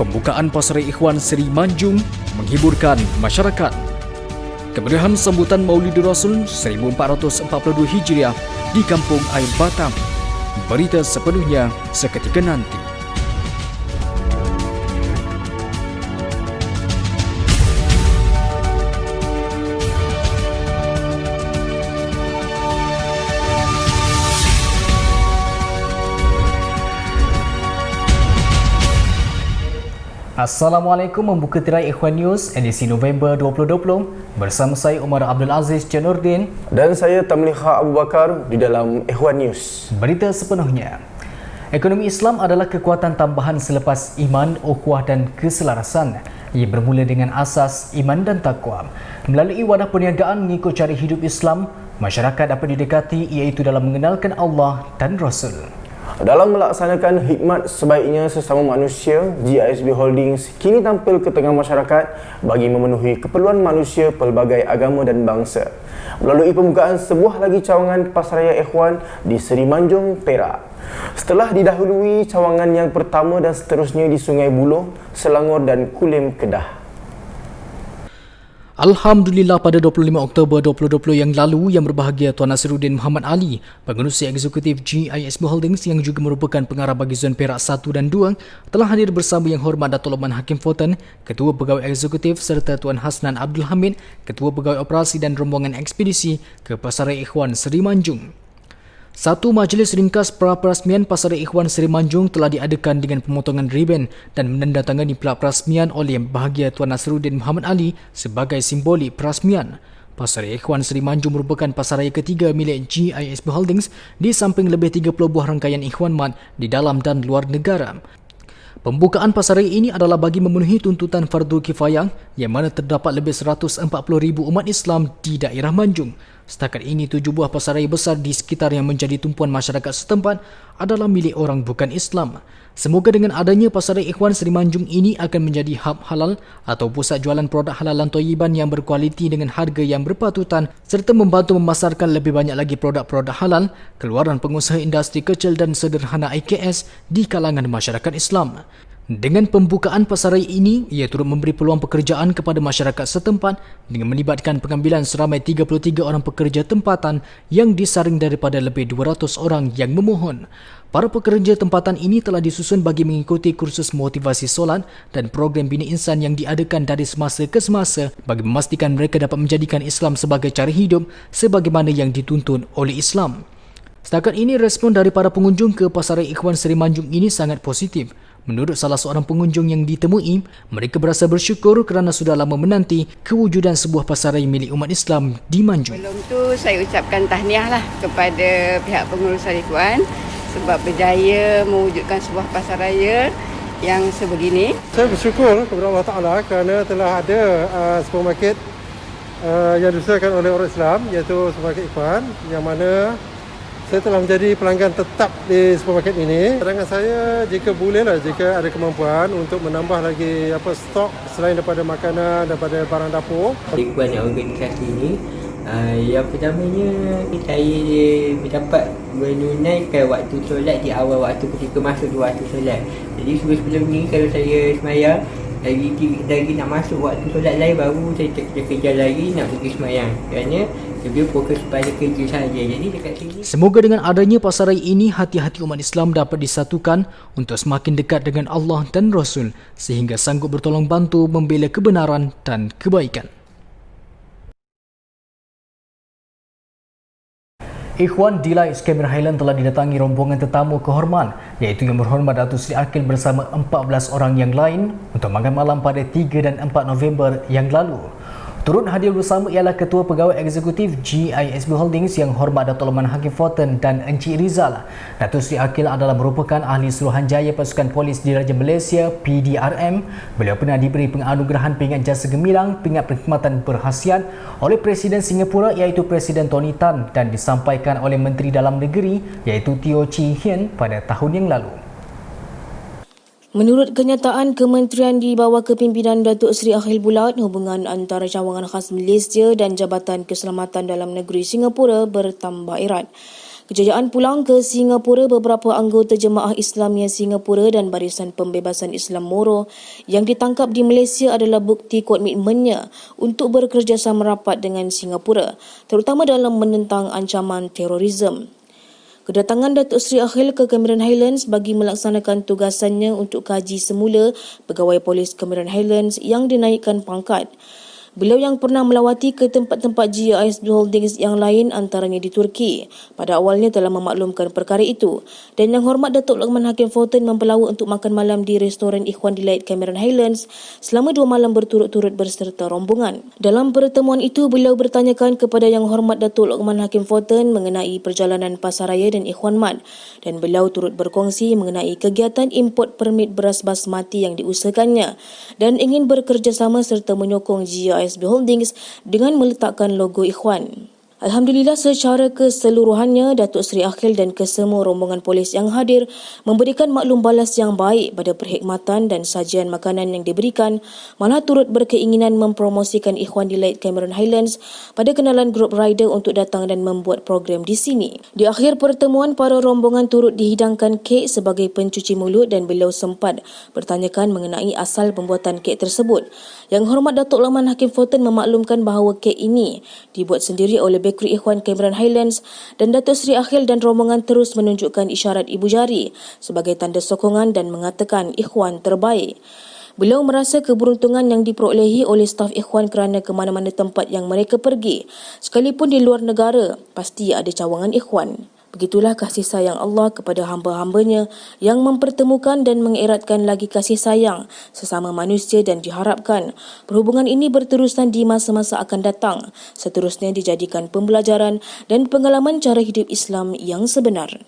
Pembukaan Pasar Ikhwan Seri Manjung menghiburkan masyarakat. Kemeriahan sambutan Maulid Rasul 1442 Hijriah di Kampung Air Batang. Berita sepenuhnya seketika nanti. Assalamualaikum, membuka tirai Ikhwan News edisi November 2020 bersama saya Umar Abdul Aziz Janurdin dan saya Tamliha Abu Bakar di dalam Ikhwan News. Berita sepenuhnya. Ekonomi Islam adalah kekuatan tambahan selepas iman, ukhuwah dan keselarasan. Ia bermula dengan asas iman dan takwa. Melalui wadah perniagaan mengikut cara hidup Islam, masyarakat dapat didekati iaitu dalam mengenalkan Allah dan Rasul. Dalam melaksanakan hikmat sebaiknya sesama manusia, GISB Holdings kini tampil ke tengah masyarakat bagi memenuhi keperluan manusia pelbagai agama dan bangsa. Melalui pembukaan sebuah lagi cawangan Pasaraya Ikhwan di Seri Manjung, Perak. Setelah didahului cawangan yang pertama dan seterusnya di Sungai Buloh, Selangor dan Kulim, Kedah. Alhamdulillah, pada 25 Oktober 2020 yang lalu, Yang Berbahagia Tuan Nasiruddin Muhammad Ali, Pengerusi Eksekutif GISB Holdings yang juga merupakan pengarah bagi Zon Perak 1 dan 2, telah hadir bersama Yang Hormat Datuk Lokman Hakim Forten, Ketua Pegawai Eksekutif serta Tuan Hasnan Abdul Hamid, Ketua Pegawai Operasi dan rombongan ekspedisi ke Pasaraya Ikhwan Seri Manjung. Satu majlis ringkas pra-perasmian Pasaraya Ikhwan Seri Manjung telah diadakan dengan pemotongan riben dan menandatangani plat perasmian oleh Yang Berbahagia Tuan Nasiruddin Muhammad Ali sebagai simbolik perasmian. Pasaraya Ikhwan Seri Manjung merupakan pasaraya ketiga milik GISB Holdings di samping lebih 30 buah rangkaian Ikhwan Mat di dalam dan luar negara. Pembukaan pasaraya ini adalah bagi memenuhi tuntutan fardu kifayah yang mana terdapat lebih 140,000 umat Islam di daerah Manjung. Setakat ini 7 buah pasaraya besar di sekitar yang menjadi tumpuan masyarakat setempat adalah milik orang bukan Islam. Semoga dengan adanya Pasaraya Ikhwan Seri Manjung ini akan menjadi hub halal atau pusat jualan produk halalan thayyiban yang berkualiti dengan harga yang berpatutan serta membantu memasarkan lebih banyak lagi produk-produk halal keluaran pengusaha industri kecil dan sederhana IKS di kalangan masyarakat Islam. Dengan pembukaan pasaraya ini, ia turut memberi peluang pekerjaan kepada masyarakat setempat dengan melibatkan pengambilan seramai 33 orang pekerja tempatan yang disaring daripada lebih 200 orang yang memohon. Para pekerja tempatan ini telah disusun bagi mengikuti kursus motivasi solat dan program bina insan yang diadakan dari semasa ke semasa bagi memastikan mereka dapat menjadikan Islam sebagai cara hidup sebagaimana yang dituntun oleh Islam. Setakat ini, respon dari para pengunjung ke Pasaraya Ikhwan Seri Manjung ini sangat positif. Menurut salah seorang pengunjung yang ditemui, mereka berasa bersyukur kerana sudah lama menanti kewujudan sebuah pasaraya milik umat Islam di Manjung. Sebelum tu saya ucapkan tahniah lah kepada pihak pengurusan Ikhwan sebab berjaya mewujudkan sebuah pasaraya yang sebegini. Saya bersyukur kepada Allah Ta'ala kerana telah ada supermarket yang diusahakan oleh orang Islam, iaitu supermarket Ikhwan, yang mana saya telah menjadi pelanggan tetap di supermarket ini. Cadangan saya, jika bolehlah, jika ada kemampuan untuk menambah lagi stok selain daripada makanan, daripada barang dapur. Ikhwan organisasi ini, yang pertamanya saya dapat menunaikan waktu solat di awal waktu ketika masuk waktu solat. Jadi sebelum ni kalau saya semayang, lagi nak masuk waktu solat lain baru saya kejar lagi nak pergi semayang. Kerana dia fokus pada kerja saja. Jadi dekat sini. Semoga dengan adanya pasaraya ini, hati-hati umat Islam dapat disatukan untuk semakin dekat dengan Allah dan Rasul sehingga sanggup bertolong bantu membela kebenaran dan kebaikan. Ikhwan Delights Cameron Highland telah didatangi rombongan tetamu kehormat iaitu Yang Berhormat Datuk Seri Akil bersama 14 orang yang lain untuk makan malam pada 3 dan 4 November yang lalu. Turut hadir bersama ialah Ketua Pegawai Eksekutif GISB Holdings Yang Hormat Datuk Lokman Hakim Forten dan Encik Rizal. Datuk Seri Akil adalah merupakan Ahli Suruhanjaya Pasukan Polis Diraja Malaysia PDRM. Beliau pernah diberi penganugerahan Pingat Jasa Gemilang, Pingat Perkhidmatan Berhasiat oleh Presiden Singapura iaitu Presiden Tony Tan dan disampaikan oleh Menteri Dalam Negeri iaitu Teo Chee Hean pada tahun yang lalu. Menurut kenyataan kementerian di bawah kepimpinan Datuk Seri Akhil Bulat, hubungan antara cawangan khas Malaysia dan Jabatan Keselamatan Dalam Negeri Singapura bertambah erat. Kejayaan pulang ke Singapura, beberapa anggota Jemaah Islamiyah Singapura dan Barisan Pembebasan Islam Moro yang ditangkap di Malaysia adalah bukti komitmennya untuk bekerjasama rapat dengan Singapura, terutama dalam menentang ancaman terorisme. Kedatangan Datuk Seri Akhil ke Cameron Highlands bagi melaksanakan tugasannya untuk kaji semula pegawai polis Cameron Highlands yang dinaikkan pangkat. Beliau yang pernah melawati ke tempat-tempat GISB Holdings yang lain antaranya di Turki, pada awalnya telah memaklumkan perkara itu, dan Yang Hormat Datuk Lokman Hakim Fulton mempelawa untuk makan malam di restoran Ikhwan Delight Cameron Highlands selama 2 malam berturut-turut berserta rombongan. Dalam pertemuan itu, beliau bertanyakan kepada Yang Hormat Datuk Lokman Hakim Fulton mengenai perjalanan pasaraya dan Ikhwan Mat, dan beliau turut berkongsi mengenai kegiatan import permit beras basmati yang diusahakannya dan ingin bekerjasama serta menyokong GISB Holdings dengan meletakkan logo Ikhwan. Alhamdulillah, secara keseluruhannya, Datuk Seri Akhil dan kesemua rombongan polis yang hadir memberikan maklum balas yang baik pada perkhidmatan dan sajian makanan yang diberikan, malah turut berkeinginan mempromosikan Ikhwan Delight Cameron Highlands pada kenalan grup rider untuk datang dan membuat program di sini. Di akhir pertemuan, para rombongan turut dihidangkan kek sebagai pencuci mulut dan beliau sempat bertanyakan mengenai asal pembuatan kek tersebut. Yang Hormat Datuk Lokman Hakim Fulton memaklumkan bahawa kek ini dibuat sendiri oleh Bakery Ikhwan Cameron Highlands, dan Datuk Seri Akhil dan rombongan terus menunjukkan isyarat ibu jari sebagai tanda sokongan dan mengatakan Ikhwan terbaik. Beliau merasa keberuntungan yang diperolehi oleh staf Ikhwan kerana ke mana-mana tempat yang mereka pergi, sekalipun di luar negara, pasti ada cawangan Ikhwan. Begitulah kasih sayang Allah kepada hamba-hambanya yang mempertemukan dan mengeratkan lagi kasih sayang sesama manusia, dan diharapkan perhubungan ini berterusan di masa-masa akan datang, seterusnya dijadikan pembelajaran dan pengalaman cara hidup Islam yang sebenar.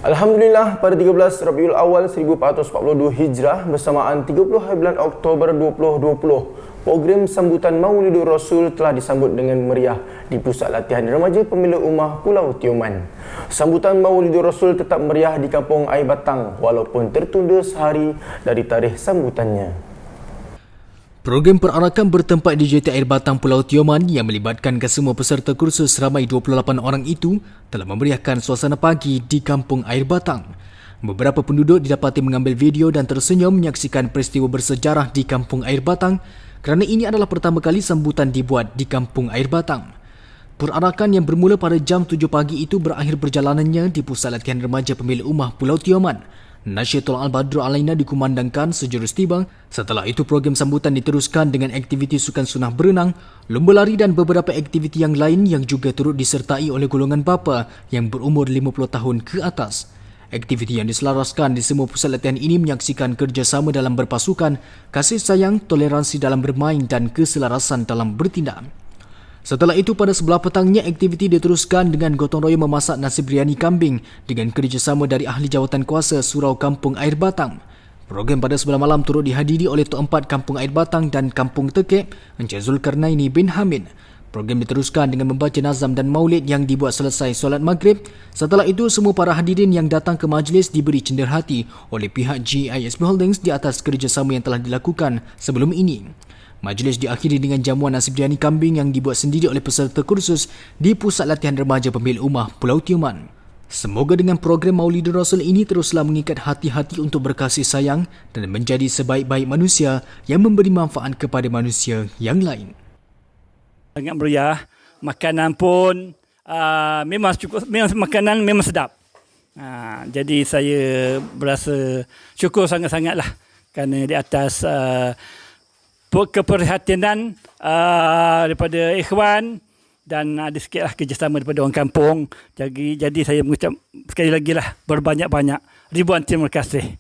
Alhamdulillah, pada 13 Rabiul Awal 1442 Hijrah bersamaan 30 hari bulan Oktober 2020, program sambutan Maulidur Rasul telah disambut dengan meriah di Pusat Latihan Remaja Pembela Ummah Pulau Tioman. Sambutan Maulidur Rasul tetap meriah di Kampung Air Batang walaupun tertunda sehari dari tarikh sambutannya. Program perarakan bertempat di JT Air Batang Pulau Tioman yang melibatkan kesemua peserta kursus ramai 28 orang itu telah memeriahkan suasana pagi di Kampung Air Batang. Beberapa penduduk didapati mengambil video dan tersenyum menyaksikan peristiwa bersejarah di Kampung Air Batang kerana ini adalah pertama kali sambutan dibuat di Kampung Air Batang. Perarakan yang bermula pada jam 7 pagi itu berakhir perjalanannya di Pusat Latihan Remaja Pembela Ummah Pulau Tioman. Nasyiatul Al-Badru Alaina dikumandangkan sejurus tiba. Setelah itu, program sambutan diteruskan dengan aktiviti sukan sunah berenang, lomba lari dan beberapa aktiviti yang lain yang juga turut disertai oleh golongan bapa yang berumur 50 tahun ke atas. Aktiviti yang diselaraskan di semua pusat latihan ini menyaksikan kerjasama dalam berpasukan, kasih sayang, toleransi dalam bermain dan keselarasan dalam bertindak. Setelah itu, pada sebelah petangnya, aktiviti diteruskan dengan gotong royong memasak nasi biryani kambing dengan kerjasama dari ahli jawatan kuasa Surau Kampung Air Batang. Program pada sebelah malam turut dihadiri oleh Tok Empat Kampung Air Batang dan Kampung Tekek, Encik Zulkarnaini bin Hamid. Program diteruskan dengan membaca nazam dan maulid yang dibuat selesai solat maghrib. Setelah itu, semua para hadirin yang datang ke majlis diberi cenderhati oleh pihak GISB Holdings di atas kerjasama yang telah dilakukan sebelum ini. Majlis diakhiri dengan jamuan nasi biryani kambing yang dibuat sendiri oleh peserta kursus di Pusat Latihan Remaja Pembela Ummah Pulau Tioman. Semoga dengan program Maulidur Rasul ini teruslah mengikat hati-hati untuk berkasih sayang dan menjadi sebaik-baik manusia yang memberi manfaat kepada manusia yang lain. Sangat meriah, makanan pun memang cukup, makanan memang sedap. Jadi saya berasa syukur sangat-sangatlah kerana di atas keperhatian daripada Ikhwan dan ada sikitlah kerjasama daripada orang kampung. Jadi saya mengucap sekali lagi lah berbanyak-banyak ribuan terima kasih.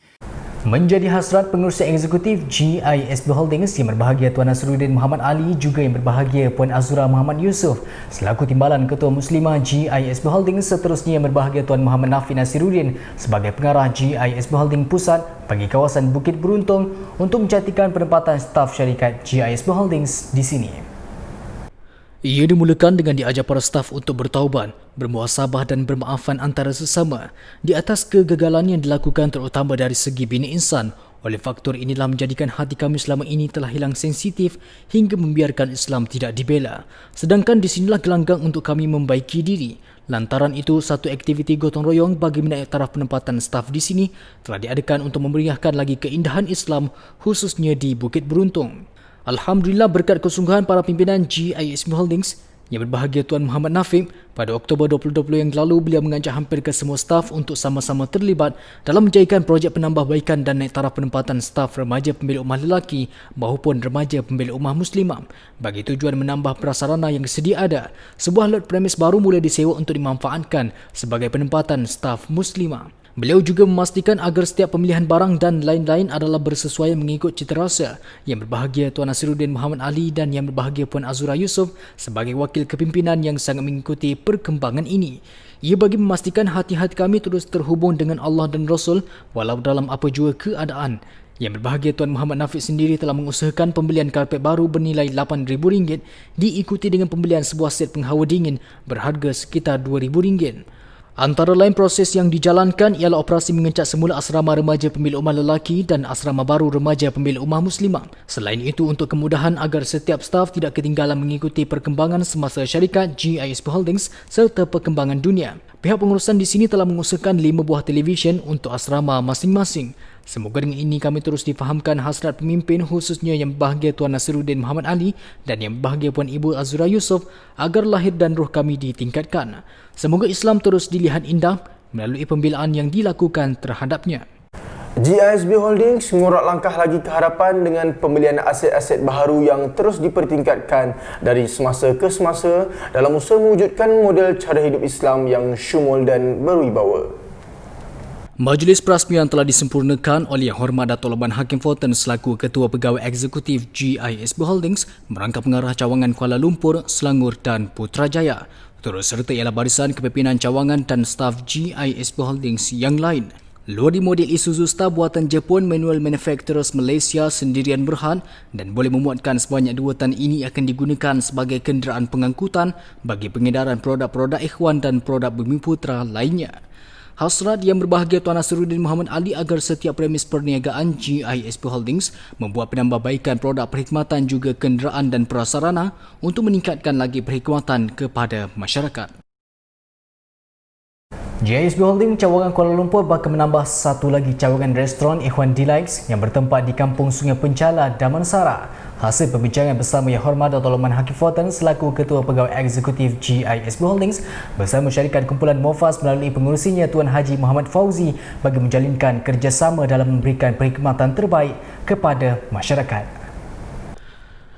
Menjadi hasrat pengurusi eksekutif GISB Holdings yang berbahagia Tuan Nasruddin Muhammad Ali, juga yang berbahagia Puan Azura Muhammad Yusof selaku Timbalan Ketua Muslimah GISB Holdings, seterusnya yang berbahagia Tuan Muhammad Nafi Nasiruddin sebagai pengarah GISB Holdings Pusat bagi kawasan Bukit Beruntung untuk mencantikkan penempatan staf syarikat GISB Holdings di sini. Ia dimulakan dengan diajar para staf untuk bertaubat, bermuhasabah dan bermaafan antara sesama di atas kegagalan yang dilakukan terutama dari segi bina insan. Oleh faktor inilah menjadikan hati kami selama ini telah hilang sensitif hingga membiarkan Islam tidak dibela. Sedangkan di sinilah gelanggang untuk kami membaiki diri. Lantaran itu, satu aktiviti gotong royong bagi menaik taraf penempatan staf di sini telah diadakan untuk memeriahkan lagi keindahan Islam khususnya di Bukit Beruntung. Alhamdulillah berkat kesungguhan para pimpinan GISB Holdings yang berbahagia Tuan Muhammad Nafib, pada Oktober 2020 yang lalu beliau mengajak hampir ke semua staf untuk sama-sama terlibat dalam menjayakan projek penambahbaikan dan naik taraf penempatan staf remaja pembela ummah lelaki maupun remaja pembela ummah muslimah bagi tujuan menambah prasarana yang sedia ada. Sebuah lot premis baru mula disewa untuk dimanfaatkan sebagai penempatan staf muslimah. Beliau juga memastikan agar setiap pemilihan barang dan lain-lain adalah bersesuaian mengikut citarasa. Yang berbahagia Tuan Nasiruddin Muhammad Ali dan yang berbahagia Puan Azura Yusof sebagai wakil kepimpinan yang sangat mengikuti perkembangan ini. Ia bagi memastikan hati-hati kami terus terhubung dengan Allah dan Rasul walau dalam apa jua keadaan. Yang berbahagia Tuan Muhammad Nafib sendiri telah mengusahakan pembelian karpet baru bernilai RM8,000 diikuti dengan pembelian sebuah set penghawa dingin berharga sekitar RM2,000. Antara lain proses yang dijalankan ialah operasi mengecat semula asrama remaja pembela ummah lelaki dan asrama baru remaja pembela ummah muslimah. Selain itu, untuk kemudahan agar setiap staf tidak ketinggalan mengikuti perkembangan semasa syarikat GISB Holdings serta perkembangan dunia, pihak pengurusan di sini telah mengusahakan 5 buah televisyen untuk asrama masing-masing. Semoga dengan ini kami terus difahamkan hasrat pemimpin khususnya yang berbahagia Tuan Nasiruddin Muhammad Ali dan yang berbahagia Puan Ibu Azura Yusof agar lahir dan roh kami ditingkatkan. Semoga Islam terus dilihat indah melalui pembelaan yang dilakukan terhadapnya. GISB Holdings mengurat langkah lagi ke hadapan dengan pembelian aset-aset baharu yang terus dipertingkatkan dari semasa ke semasa dalam usaha mewujudkan model cara hidup Islam yang syumul dan berwibawa. Majlis perasmian telah disempurnakan oleh Yang Hormat Dato' Loban Hakim Fortin selaku Ketua Pegawai Eksekutif GISB Holdings merangkap pengarah cawangan Kuala Lumpur, Selangor dan Putrajaya. Turut serta ialah barisan kepimpinan cawangan dan staf GISB Holdings yang lain. Lori model Isuzu Star buatan Jepun Manual Manufacturers Malaysia sendirian berhad dan boleh memuatkan sebanyak 2 tan ini akan digunakan sebagai kenderaan pengangkutan bagi pengedaran produk-produk Ikhwan dan produk Bumiputra lainnya. Hasrat yang berbahagia Tuan Nasiruddin Muhammad Ali agar setiap premis perniagaan GISB Holdings membuat penambahbaikan produk perkhidmatan juga kenderaan dan prasarana untuk meningkatkan lagi perkhidmatan kepada masyarakat. GISB Holdings cawangan Kuala Lumpur bakal menambah satu lagi cawangan restoran Ikhwan Delights yang bertempat di Kampung Sungai Penchala, Damansara. Hasil perbincangan bersama Yang Hormat Dato' Loban Hakim Fortin selaku Ketua Pegawai Eksekutif GISB Holdings bersama syarikat kumpulan Mofas melalui pengurusinya Tuan Haji Muhammad Fauzi bagi menjalinkan kerjasama dalam memberikan perkhidmatan terbaik kepada masyarakat.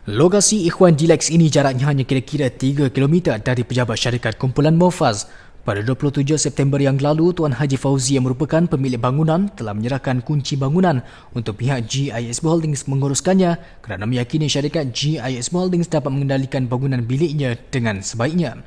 Lokasi Ikhwan Delights ini jaraknya hanya kira-kira 3 km dari pejabat syarikat kumpulan Mofas. Pada 27 September yang lalu, Tuan Haji Fauzi yang merupakan pemilik bangunan telah menyerahkan kunci bangunan untuk pihak GISB Holdings menguruskannya kerana meyakini syarikat GISB Holdings dapat mengendalikan bangunan biliknya dengan sebaiknya.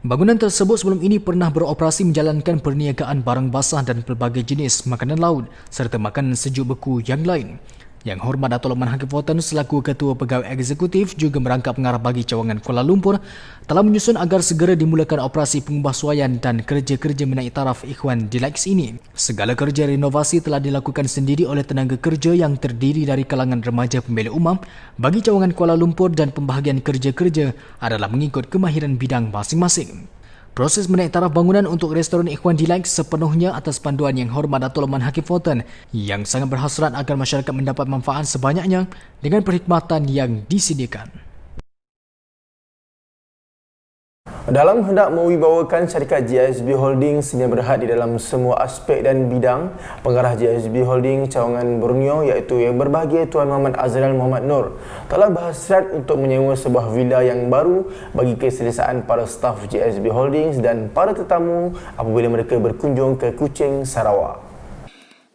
Bangunan tersebut sebelum ini pernah beroperasi menjalankan perniagaan barang basah dan pelbagai jenis makanan laut serta makanan sejuk beku yang lain. Yang Hormat Dato' Loban Hakim Fortin selaku Ketua Pegawai Eksekutif juga merangkap pengarah bagi cawangan Kuala Lumpur telah menyusun agar segera dimulakan operasi pengubahsuaian dan kerja-kerja menaik taraf Ikhwan Delights ini. Segala kerja renovasi telah dilakukan sendiri oleh tenaga kerja yang terdiri dari kalangan remaja pembela ummah bagi cawangan Kuala Lumpur dan pembahagian kerja-kerja adalah mengikut kemahiran bidang masing-masing. Proses menaik taraf bangunan untuk restoran Ikhwan Delights sepenuhnya atas panduan Yang Hormat Dato' Loban Hakim Fortin yang sangat berhasrat agar masyarakat mendapat manfaat sebanyaknya dengan perkhidmatan yang disediakan. Dalam hendak mewibawakan syarikat GISB Holdings yang berhad di dalam semua aspek dan bidang, pengarah GISB Holdings cawangan Borneo iaitu yang berbahagia Tuan Muhammad Azral Muhammad Nur telah berhasrat untuk menyewa sebuah villa yang baru bagi keselesaan para staf GISB Holdings dan para tetamu apabila mereka berkunjung ke Kuching, Sarawak.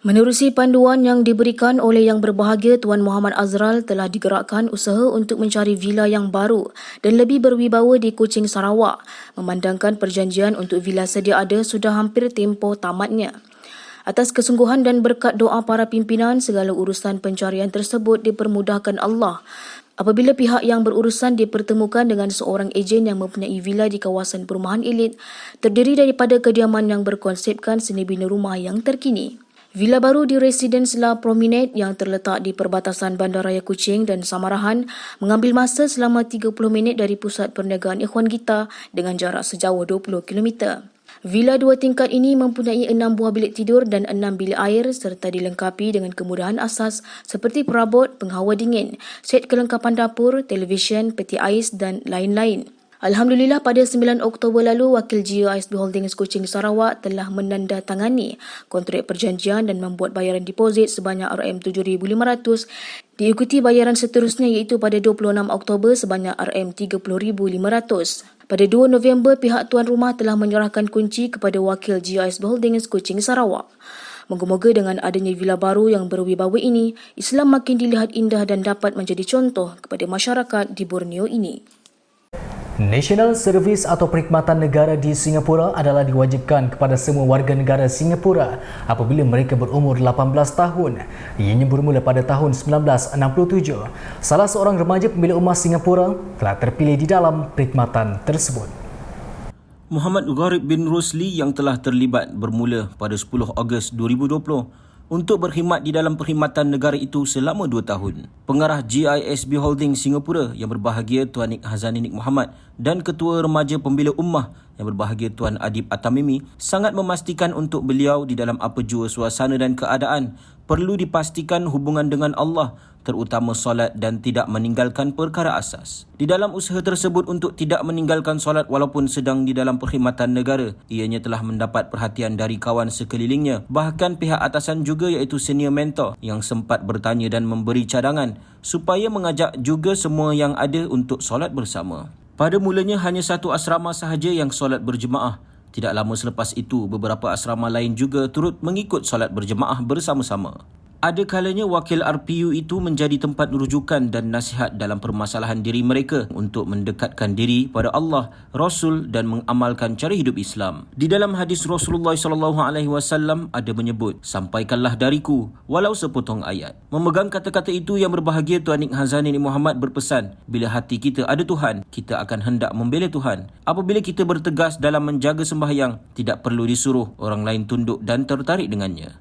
Menerusi panduan yang diberikan oleh Yang Berbahagia Tuan Muhammad Azral, telah digerakkan usaha untuk mencari villa yang baru dan lebih berwibawa di Kuching, Sarawak, memandangkan perjanjian untuk villa sedia ada sudah hampir tempoh tamatnya. Atas kesungguhan dan berkat doa para pimpinan, segala urusan pencarian tersebut dipermudahkan Allah apabila pihak yang berurusan dipertemukan dengan seorang ejen yang mempunyai villa di kawasan perumahan elit terdiri daripada kediaman yang berkonsepkan seni bina rumah yang terkini. Villa baru di Residence La Promenade yang terletak di perbatasan Bandaraya Kuching dan Samarahan mengambil masa selama 30 minit dari pusat perniagaan Ikhwan Gita dengan jarak sejauh 20 km. Villa 2 tingkat ini mempunyai 6 buah bilik tidur dan 6 bilik air serta dilengkapi dengan kemudahan asas seperti perabot, penghawa dingin, set kelengkapan dapur, televisyen, peti ais dan lain-lain. Alhamdulillah, pada 9 Oktober lalu, Wakil GISB Holdings Kuching Sarawak telah menandatangani kontrak perjanjian dan membuat bayaran deposit sebanyak RM7,500 diikuti bayaran seterusnya iaitu pada 26 Oktober sebanyak RM30,500. Pada 2 November, pihak tuan rumah telah menyerahkan kunci kepada Wakil GISB Holdings Kuching Sarawak. Moga-moga dengan adanya villa baru yang berwibawa ini, Islam makin dilihat indah dan dapat menjadi contoh kepada masyarakat di Borneo ini. National Service atau Perkhidmatan Negara di Singapura adalah diwajibkan kepada semua warga negara Singapura apabila mereka berumur 18 tahun. Ianya bermula pada tahun 1967. Salah seorang remaja pemilik umah Singapura telah terpilih di dalam perkhidmatan tersebut. Muhammad Gharib bin Rosli yang telah terlibat bermula pada 10 Ogos 2020 untuk berkhidmat di dalam perkhidmatan negara itu selama 2 tahun. Pengarah GISB Holdings Singapura yang berbahagia Tuan Nik Hazani Nik Muhammad dan Ketua Remaja Pembela Ummah yang berbahagia Tuan Adib Atamimi sangat memastikan untuk beliau di dalam apa jua suasana dan keadaan perlu dipastikan hubungan dengan Allah, terutama solat dan tidak meninggalkan perkara asas. Di dalam usaha tersebut untuk tidak meninggalkan solat walaupun sedang di dalam perkhidmatan negara, ianya telah mendapat perhatian dari kawan sekelilingnya, bahkan pihak atasan juga iaitu senior mentor yang sempat bertanya dan memberi cadangan supaya mengajak juga semua yang ada untuk solat bersama. Pada mulanya hanya satu asrama sahaja yang solat berjemaah. Tidak lama selepas itu, beberapa asrama lain juga turut mengikut solat berjemaah bersama-sama. Ada kalanya wakil RPU itu menjadi tempat rujukan dan nasihat dalam permasalahan diri mereka untuk mendekatkan diri pada Allah, Rasul dan mengamalkan cara hidup Islam. Di dalam hadis Rasulullah SAW ada menyebut, "Sampaikanlah dariku walau sepotong ayat." Memegang kata-kata itu yang berbahagia Tuan Nik Hazani Nik Muhammad berpesan, bila hati kita ada Tuhan, kita akan hendak membela Tuhan. Apabila kita bertegas dalam menjaga sembahyang, tidak perlu disuruh orang lain tunduk dan tertarik dengannya.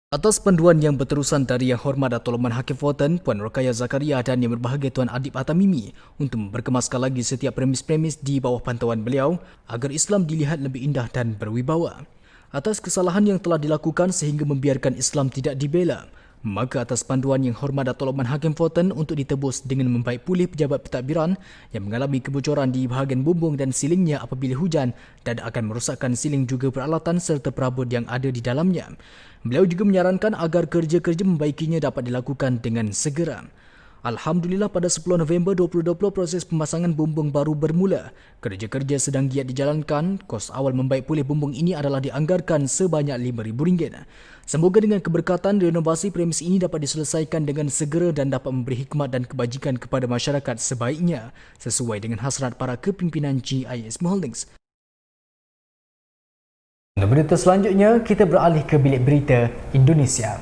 Atas panduan yang berterusan dari Yang Hormat Datuk Loman Hakim Forten, Puan Rokaya Zakaria dan Yang Berbahagia Tuan Adib Atamimi untuk berkemaskan lagi setiap premis-premis di bawah pantauan beliau agar Islam dilihat lebih indah dan berwibawa. Atas kesalahan yang telah dilakukan sehingga membiarkan Islam tidak dibela, maka atas panduan Yang Hormat Datuk Loman Hakim Forten untuk ditebus dengan membaik pulih pejabat pentadbiran yang mengalami kebocoran di bahagian bumbung dan silingnya apabila hujan dan akan merosakkan siling juga peralatan serta perabot yang ada di dalamnya. Beliau juga menyarankan agar kerja-kerja membaikinya dapat dilakukan dengan segera. Alhamdulillah, pada 10 November 2020 proses pemasangan bumbung baru bermula. Kerja-kerja sedang giat dijalankan. Kos awal membaik pulih bumbung ini adalah dianggarkan sebanyak RM5,000. Semoga dengan keberkatan renovasi premis ini dapat diselesaikan dengan segera dan dapat memberi hikmat dan kebajikan kepada masyarakat sebaiknya sesuai dengan hasrat para kepimpinan GISB Holdings. Untuk berita selanjutnya, kita beralih ke bilik berita Indonesia.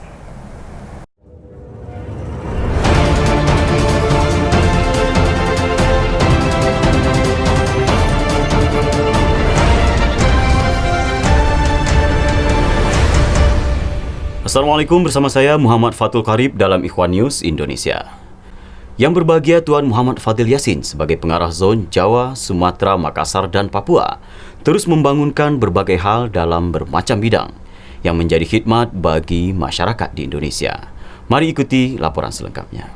Assalamualaikum, bersama saya Muhammad Fatul Qarib dalam Ikhwan News Indonesia. Yang berbahagia Tuan Muhammad Fadil Yassin sebagai pengarah zon Jawa, Sumatera, Makassar dan Papua terus membangunkan berbagai hal dalam bermacam bidang yang menjadi khidmat bagi masyarakat di Indonesia. Mari ikuti laporan selengkapnya.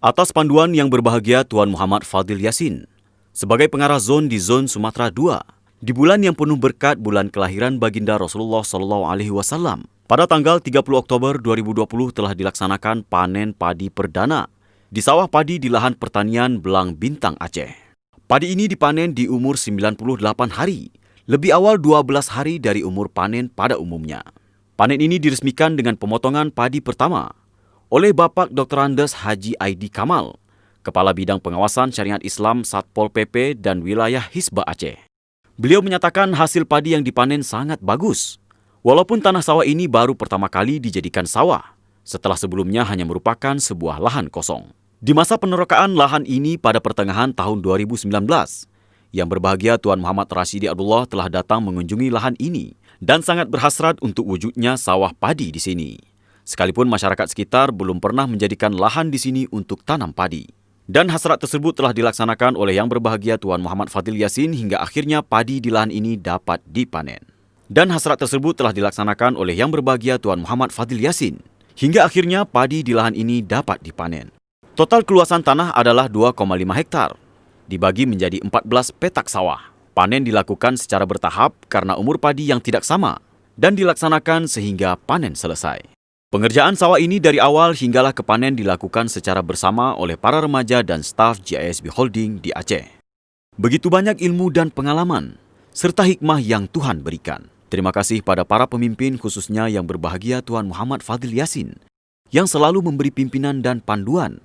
Atas panduan yang berbahagia Tuan Muhammad Fadil Yassin sebagai pengarah zon di zon Sumatera II di bulan yang penuh berkat bulan kelahiran baginda Rasulullah SAW, pada tanggal 30 Oktober 2020 telah dilaksanakan panen padi perdana di sawah padi di lahan pertanian Belang Bintang Aceh. Padi ini dipanen di umur 98 hari, lebih awal 12 hari dari umur panen pada umumnya. Panen ini diresmikan dengan pemotongan padi pertama oleh Bapak Dr. Andes Haji Aidi Kamal, Kepala Bidang Pengawasan Syariat Islam Satpol PP dan Wilayah Hisba Aceh. Beliau menyatakan hasil padi yang dipanen sangat bagus, walaupun tanah sawah ini baru pertama kali dijadikan sawah, setelah sebelumnya hanya merupakan sebuah lahan kosong. Di masa penerokaan lahan ini pada pertengahan tahun 2019, yang berbahagia Tuan Muhammad Rashidi Abdullah telah datang mengunjungi lahan ini dan sangat berhasrat untuk wujudnya sawah padi di sini. Sekalipun masyarakat sekitar belum pernah menjadikan lahan di sini untuk tanam padi. Dan hasrat tersebut telah dilaksanakan oleh Yang Berbahagia Tuan Muhammad Fadil Yassin hingga akhirnya padi di lahan ini dapat dipanen. Dan hasrat tersebut telah dilaksanakan oleh Yang Berbahagia Tuan Muhammad Fadil Yassin hingga akhirnya padi di lahan ini dapat dipanen. Total keluasan tanah adalah 2,5 hektar, dibagi menjadi 14 petak sawah. Panen dilakukan secara bertahap karena umur padi yang tidak sama dan dilaksanakan sehingga panen selesai. Pengerjaan sawah ini dari awal hinggalah ke panen dilakukan secara bersama oleh para remaja dan staf GISB Holding di Aceh. Begitu banyak ilmu dan pengalaman, serta hikmah yang Tuhan berikan. Terima kasih pada para pemimpin khususnya Yang Berbahagia Tuan Muhammad Fadil Yassin yang selalu memberi pimpinan dan panduan.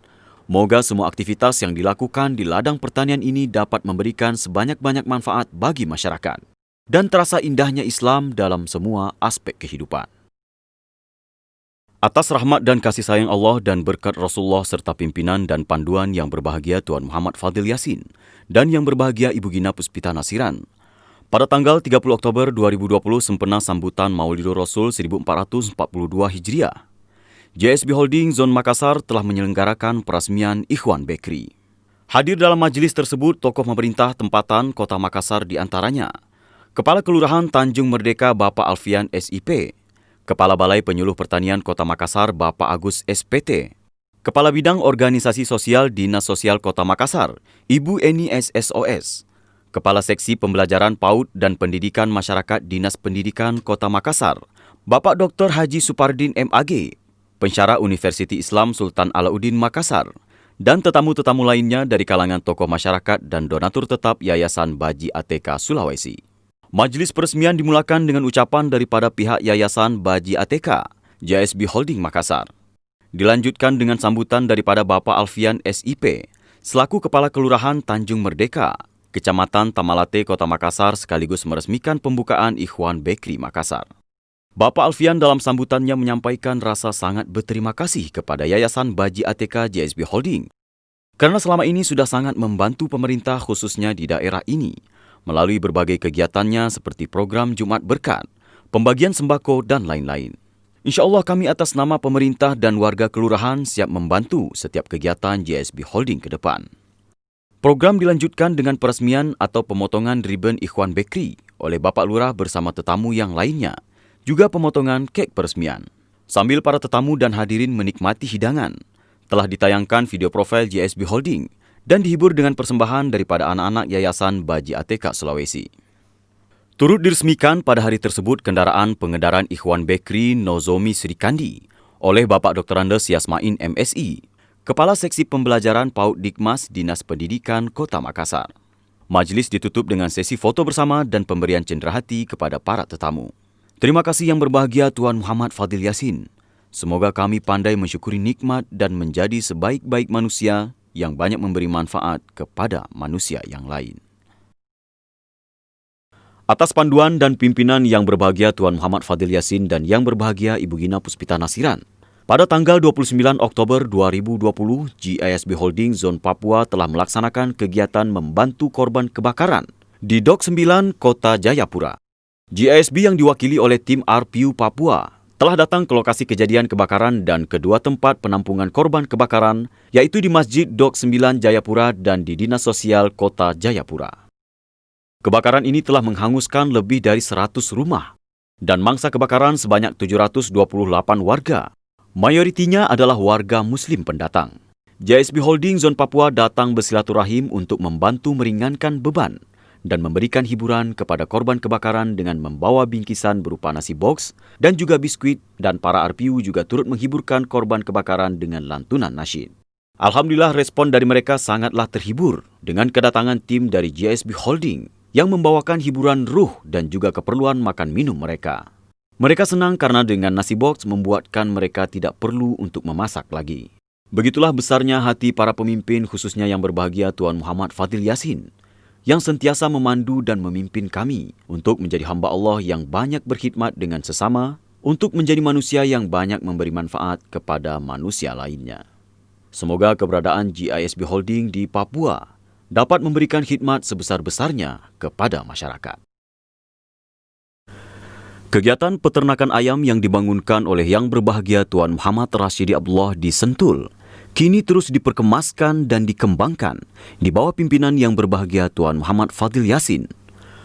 Moga semua aktivitas yang dilakukan di ladang pertanian ini dapat memberikan sebanyak-banyak manfaat bagi masyarakat dan terasa indahnya Islam dalam semua aspek kehidupan. Atas rahmat dan kasih sayang Allah dan berkat Rasulullah serta pimpinan dan panduan Yang Berbahagia Tuan Muhammad Fadil Yassin dan Yang Berbahagia Ibu Gina Puspita Nasiran, pada tanggal 30 Oktober 2020 sempena sambutan Maulidur Rasul 1442 Hijriah, GISB Holding Zon Makassar telah menyelenggarakan perasmian Ikhwan Bakery. Hadir dalam majlis tersebut tokoh pemerintah tempatan Kota Makassar di antaranya Kepala Kelurahan Tanjung Merdeka Bapak Alfian SIP, Kepala Balai Penyuluh Pertanian Kota Makassar Bapak Agus SPT, Kepala Bidang Organisasi Sosial Dinas Sosial Kota Makassar Ibu Eni SSOS, Kepala Seksi Pembelajaran PAUD dan Pendidikan Masyarakat Dinas Pendidikan Kota Makassar Bapak Dr. Haji Supardin MAG, Pensyarah Universiti Islam Sultan Alauddin Makassar, dan tetamu-tetamu lainnya dari kalangan tokoh masyarakat dan donatur tetap Yayasan Baji ATK Sulawesi. Majlis peresmian dimulakan dengan ucapan daripada pihak Yayasan Baji ATK, GISB Holding Makassar. Dilanjutkan dengan sambutan daripada Bapak Alfian SIP, selaku Kepala Kelurahan Tanjung Merdeka, Kecamatan Tamalate, Kota Makassar sekaligus meresmikan pembukaan Ikhwan Bakery Makassar. Bapak Alfian dalam sambutannya menyampaikan rasa sangat berterima kasih kepada Yayasan Baji ATK GISB Holding karena selama ini sudah sangat membantu pemerintah khususnya di daerah ini melalui berbagai kegiatannya seperti program Jumat Berkat, pembagian sembako dan lain-lain. InsyaAllah kami atas nama pemerintah dan warga kelurahan siap membantu setiap kegiatan GISB Holding ke depan. Program dilanjutkan dengan peresmian atau pemotongan ribbon Ikhwan Bakery oleh Bapak Lurah bersama tetamu yang lainnya, juga pemotongan kek peresmian. Sambil para tetamu dan hadirin menikmati hidangan, telah ditayangkan video profil GISB Holding dan dihibur dengan persembahan daripada anak-anak Yayasan Baji ATK Sulawesi. Turut diresmikan pada hari tersebut kendaraan pengendaraan Ikhwan Bakery Nozomi Srikandi oleh Bapak Dr. Andes Yasmain MSI, Kepala Seksi Pembelajaran PAUD Dikmas Dinas Pendidikan Kota Makassar. Majlis ditutup dengan sesi foto bersama dan pemberian cenderahati kepada para tetamu. Terima kasih Yang Berbahagia Tuan Muhammad Fadil Yassin. Semoga kami pandai mensyukuri nikmat dan menjadi sebaik-baik manusia yang banyak memberi manfaat kepada manusia yang lain. Atas panduan dan pimpinan Yang Berbahagia Tuan Muhammad Fadil Yassin dan Yang Berbahagia Ibu Gina Puspita Nasiran, pada tanggal 29 Oktober 2020, GISB Holding Zon Papua telah melaksanakan kegiatan membantu korban kebakaran di Dok 9 Kota Jayapura. GISB yang diwakili oleh tim RPU Papua telah datang ke lokasi kejadian kebakaran dan kedua tempat penampungan korban kebakaran, yaitu di Masjid Dok 9 Jayapura dan di Dinas Sosial Kota Jayapura. Kebakaran ini telah menghanguskan lebih dari 100 rumah dan mangsa kebakaran sebanyak 728 warga. Mayoritinya adalah warga Muslim pendatang. GISB Holding Zon Papua datang bersilaturahim untuk membantu meringankan beban dan memberikan hiburan kepada korban kebakaran dengan membawa bingkisan berupa nasi box dan juga biskuit, dan para RPU juga turut menghiburkan korban kebakaran dengan lantunan nasyid. Alhamdulillah respon dari mereka sangatlah terhibur dengan kedatangan tim dari GISB Holding yang membawakan hiburan ruh dan juga keperluan makan minum mereka. Mereka senang karena dengan nasi box membuatkan mereka tidak perlu untuk memasak lagi. Begitulah besarnya hati para pemimpin khususnya Yang Berbahagia Tuan Muhammad Fadil Yassin yang sentiasa memandu dan memimpin kami untuk menjadi hamba Allah yang banyak berkhidmat dengan sesama, untuk menjadi manusia yang banyak memberi manfaat kepada manusia lainnya. Semoga keberadaan GISB Holding di Papua dapat memberikan khidmat sebesar-besarnya kepada masyarakat. Kegiatan peternakan ayam yang dibangunkan oleh Yang Berbahagia Tuan Muhammad Rashidi Abdullah di Sentul kini terus diperkemaskan dan dikembangkan di bawah pimpinan Yang Berbahagia Tuan Muhammad Fadil Yassin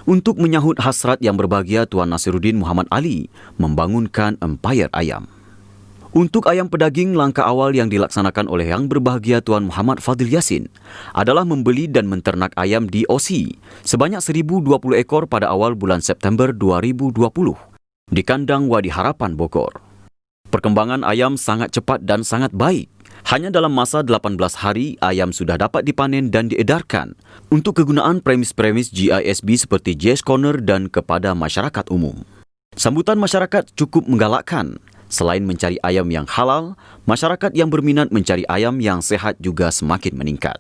untuk menyahut hasrat Yang Berbahagia Tuan Nasiruddin Muhammad Ali membangunkan empayar ayam. Untuk ayam pedaging, langkah awal yang dilaksanakan oleh Yang Berbahagia Tuan Muhammad Fadil Yassin adalah membeli dan menternak ayam di OC sebanyak 1,020 ekor pada awal bulan September 2020 di kandang Wadi Harapan, Bogor. Perkembangan ayam sangat cepat dan sangat baik. Hanya dalam masa 18 hari, ayam sudah dapat dipanen dan diedarkan untuk kegunaan premis-premis GISB seperti JS Corner dan kepada masyarakat umum. Sambutan masyarakat cukup menggalakkan. Selain mencari ayam yang halal, masyarakat yang berminat mencari ayam yang sehat juga semakin meningkat.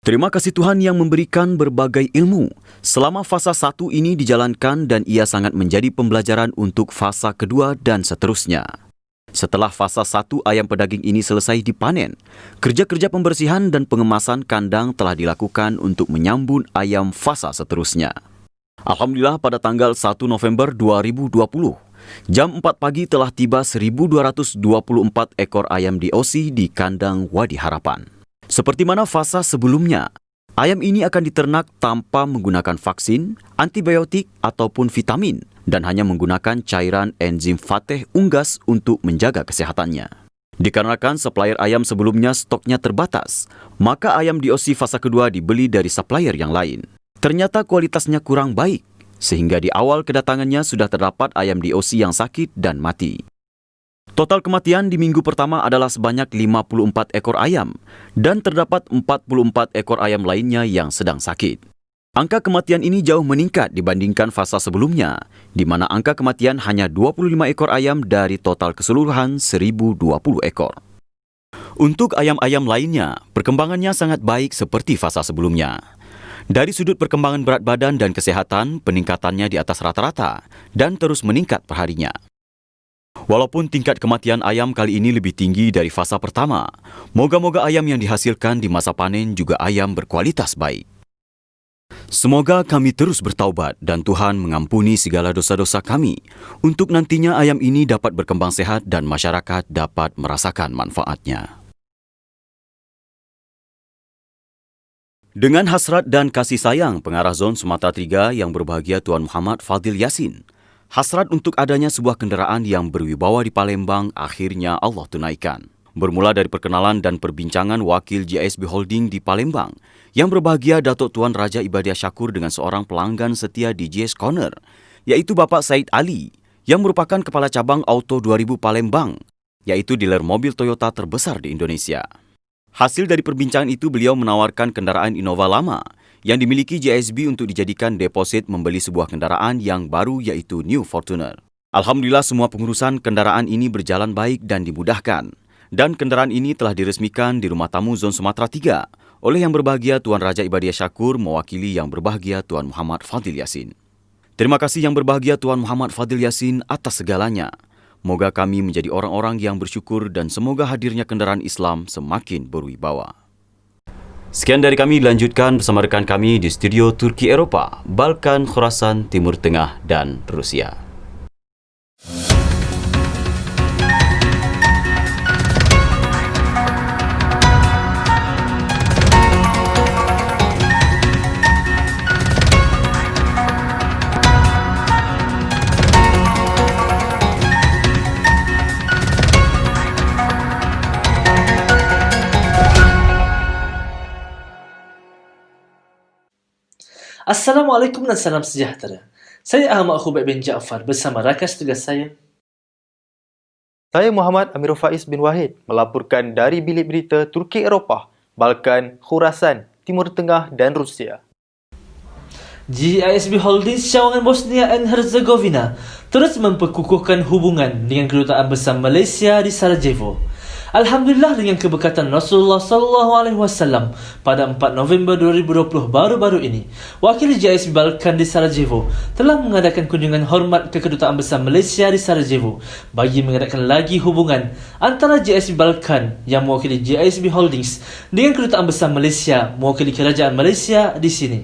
Terima kasih Tuhan yang memberikan berbagai ilmu. Selama fasa 1 ini dijalankan dan ia sangat menjadi pembelajaran untuk fasa kedua dan seterusnya. Setelah fasa 1 ayam pedaging ini selesai dipanen, kerja-kerja pembersihan dan pengemasan kandang telah dilakukan untuk menyambut ayam fasa seterusnya. Alhamdulillah pada tanggal 1 November 2020, jam 4 pagi telah tiba 1.224 ekor ayam di OC di kandang Wadi Harapan. Seperti mana fasa sebelumnya, ayam ini akan diternak tanpa menggunakan vaksin, antibiotik ataupun vitamin dan hanya menggunakan cairan enzim Fateh unggas untuk menjaga kesehatannya. Dikarenakan supplier ayam sebelumnya stoknya terbatas, maka ayam di OC fasa kedua dibeli dari supplier yang lain. Ternyata kualitasnya kurang baik, sehingga di awal kedatangannya sudah terdapat ayam di OC yang sakit dan mati. Total kematian di minggu pertama adalah sebanyak 54 ekor ayam dan terdapat 44 ekor ayam lainnya yang sedang sakit. Angka kematian ini jauh meningkat dibandingkan fasa sebelumnya, di mana angka kematian hanya 25 ekor ayam dari total keseluruhan 1.020 ekor. Untuk ayam-ayam lainnya, perkembangannya sangat baik seperti fasa sebelumnya. Dari sudut perkembangan berat badan dan kesehatan, peningkatannya di atas rata-rata dan terus meningkat perharinya. Walaupun tingkat kematian ayam kali ini lebih tinggi dari fasa pertama, moga-moga ayam yang dihasilkan di masa panen juga ayam berkualitas baik. Semoga kami terus bertaubat dan Tuhan mengampuni segala dosa-dosa kami untuk nantinya ayam ini dapat berkembang sehat dan masyarakat dapat merasakan manfaatnya. Dengan hasrat dan kasih sayang pengarah Zon Sumatera 3 Yang Berbahagia Tuan Muhammad Fadil Yassin, hasrat untuk adanya sebuah kenderaan yang berwibawa di Palembang akhirnya Allah tunaikan. Bermula dari perkenalan dan perbincangan wakil GISB Holding di Palembang, Yang Berbahagia Datuk Tuan Raja Ibadiah Syakur dengan seorang pelanggan setia di JS Corner, yaitu Bapak Said Ali, yang merupakan Kepala Cabang Auto 2000 Palembang, yaitu dealer mobil Toyota terbesar di Indonesia. Hasil dari perbincangan itu beliau menawarkan kendaraan Innova lama yang dimiliki JSB untuk dijadikan deposit membeli sebuah kendaraan yang baru yaitu New Fortuner. Alhamdulillah semua pengurusan kendaraan ini berjalan baik dan dimudahkan. Dan kendaraan ini telah diresmikan di Rumah Tamu Zon Sumatera 3 oleh Yang Berbahagia Tuan Raja Ibadiah Syakur mewakili Yang Berbahagia Tuan Muhammad Fadil Yassin. Terima kasih Yang Berbahagia Tuan Muhammad Fadil Yassin atas segalanya. Moga kami menjadi orang-orang yang bersyukur dan semoga hadirnya kendaraan Islam semakin berwibawa. Sekian dari kami, lanjutkan bersama rekan kami di studio Turki Eropah, Balkan, Khurasan, Timur Tengah dan Rusia. Assalamualaikum dan salam sejahtera. Saya Ahmad Khubaib bin Jaafar bersama rakan tugas saya. Saya Muhammad Amirul Faiz bin Wahid melaporkan dari Bilik Berita Turki Eropah, Balkan, Khurasan, Timur Tengah dan Rusia. GISB Holdings cawangan Bosnia and Herzegovina terus memperkukuhkan hubungan dengan Kedutaan Besar Malaysia di Sarajevo. Alhamdulillah dengan keberkatan Rasulullah SAW pada 4 November 2020 baru-baru ini, wakil GISB Balkan di Sarajevo telah mengadakan kunjungan hormat ke Kedutaan Besar Malaysia di Sarajevo bagi mengeratkan lagi hubungan antara GISB Balkan yang mewakili GISB Holdings dengan Kedutaan Besar Malaysia mewakili Kerajaan Malaysia di sini.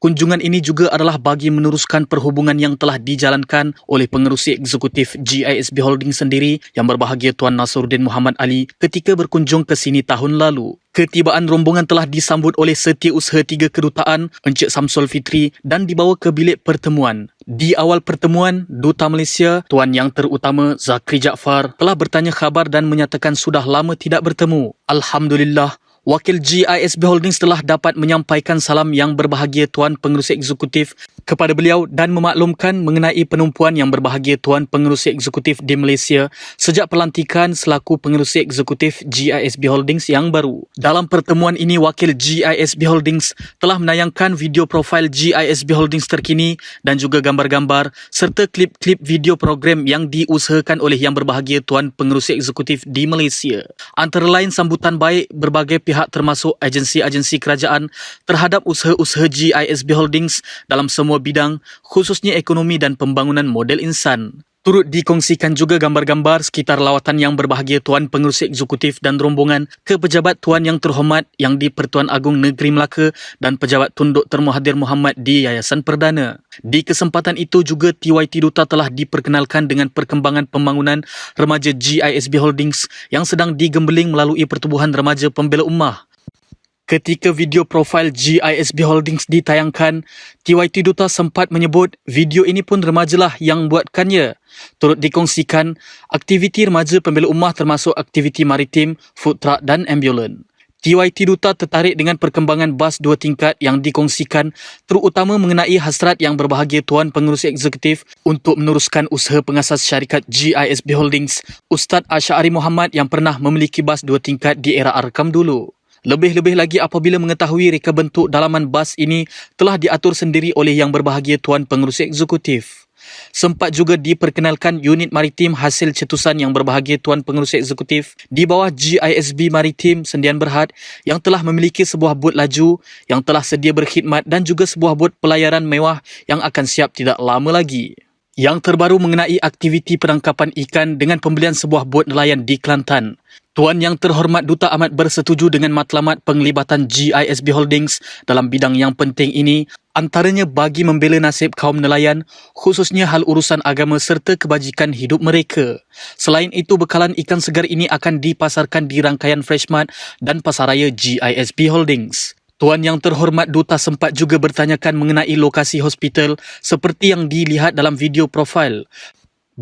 Kunjungan ini juga adalah bagi meneruskan perhubungan yang telah dijalankan oleh pengerusi eksekutif GISB Holdings sendiri yang berbahagia Tuan Nasruddin Muhammad Ali ketika berkunjung ke sini tahun lalu. Ketibaan rombongan telah disambut oleh Setiausaha 3 Kedutaan Encik Samsul Fitri dan dibawa ke bilik pertemuan. Di awal pertemuan, Duta Malaysia Tuan Yang Terutama Zakri Jaafar telah bertanya khabar dan menyatakan sudah lama tidak bertemu. Alhamdulillah, Wakil GISB Holdings telah dapat menyampaikan salam yang berbahagia Tuan Pengerusi Eksekutif kepada beliau dan memaklumkan mengenai penumpuan yang berbahagia Tuan Pengerusi Eksekutif di Malaysia sejak pelantikan selaku Pengerusi Eksekutif GISB Holdings yang baru. Dalam pertemuan ini, Wakil GISB Holdings telah menayangkan video profil GISB Holdings terkini dan juga gambar-gambar serta klip-klip video program yang diusahakan oleh yang berbahagia Tuan Pengerusi Eksekutif di Malaysia. Antara lain sambutan baik berbagai pihak termasuk agensi-agensi kerajaan terhadap usaha-usaha GISB Holdings dalam semua bidang, khususnya ekonomi dan pembangunan model insan. Turut dikongsikan juga gambar-gambar sekitar lawatan yang berbahagia Tuan Pengerusi Eksekutif dan rombongan ke pejabat Tuan Yang Terhormat yang di-Pertuan Agong Negeri Melaka dan pejabat Tun Dr. Mahathir Mohamad di Yayasan Perdana. Di kesempatan itu juga TYT Duta telah diperkenalkan dengan perkembangan pembangunan remaja GISB Holdings yang sedang digembeling melalui Pertubuhan Remaja Pembela Ummah. Ketika video profil GISB Holdings ditayangkan, TYT Duta sempat menyebut video ini pun remajalah yang buatkannya. Turut dikongsikan, aktiviti remaja pembela ummah termasuk aktiviti maritim, food truck dan ambulan. TYT Duta tertarik dengan perkembangan bas 2 tingkat yang dikongsikan terutama mengenai hasrat yang berbahagia Tuan Pengerusi Eksekutif untuk meneruskan usaha pengasas syarikat GISB Holdings, Ustaz Asy'ari Muhammad yang pernah memiliki bas 2 tingkat di era Arkam dulu. Lebih-lebih lagi apabila mengetahui reka bentuk dalaman bas ini telah diatur sendiri oleh yang berbahagia Tuan Pengerusi Eksekutif. Sempat juga diperkenalkan unit maritim hasil cetusan yang berbahagia Tuan Pengerusi Eksekutif di bawah GISB Maritim Sendian Berhad yang telah memiliki sebuah bot laju yang telah sedia berkhidmat dan juga sebuah bot pelayaran mewah yang akan siap tidak lama lagi. Yang terbaru mengenai aktiviti penangkapan ikan dengan pembelian sebuah bot nelayan di Kelantan. Tuan Yang Terhormat Duta amat bersetuju dengan matlamat penglibatan GISB Holdings dalam bidang yang penting ini, antaranya bagi membela nasib kaum nelayan, khususnya hal urusan agama serta kebajikan hidup mereka. Selain itu, bekalan ikan segar ini akan dipasarkan di rangkaian Freshmart dan pasaraya GISB Holdings. Tuan Yang Terhormat Duta sempat juga bertanyakan mengenai lokasi hospital seperti yang dilihat dalam video profil.